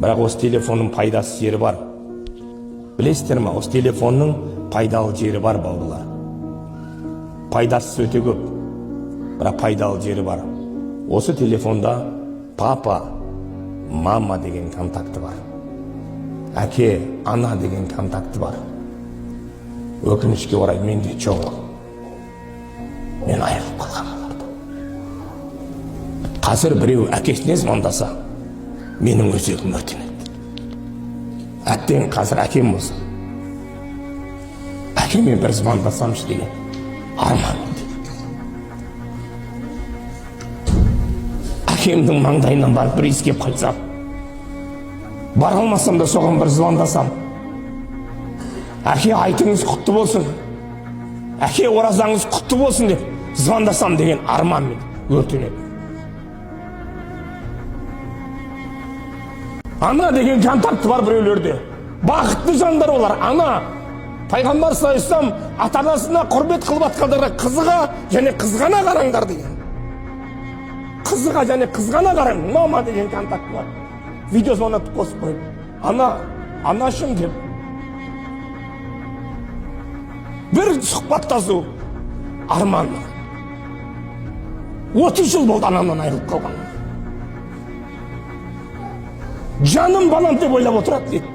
Бірақ осы телефонның пайдасы жері бар. Білесіздер ма, осы телефонның пайдалы жері бар, бауырлар. Пайдасы өте көп, бірақ пайдалы жері бар. Осы телефонда папа, мама деген контакты бар. Әке, ана деген контакты бар. Өкінішке орай менде жоқ. Мен айырылып қалған оларда. Қазір біреу әкесіне звондаса, менің өзегім өртенеді. Әттең қазір әкем болса, әкеме бір звондасамшы деген арман. Әкемнің маңдайынан барып бір иіскеп қайтсам, бара алмасам да соған бір звондасам, әке айтыңыз құтты болсын, әке оразаңыз құтты болсын деп звондасам деген арман мен өртенеді. Ана деген контакты бар біреулерде. Бақытты жандар олар. Ана, пайғамбар саллаллаху ата-анасына құрмет қылып атқандарға қызыға және қызғана қараңдар деген. Қызыға және қызғана қараң. Мама деген контакты бар. Видео звонатып қосып қойып. Ана, анашым деп. Bir сұхбаттасу арман. 30 жыл болды анамнан айырылып қалған. Жаным балам деп ойлап отырады дейді.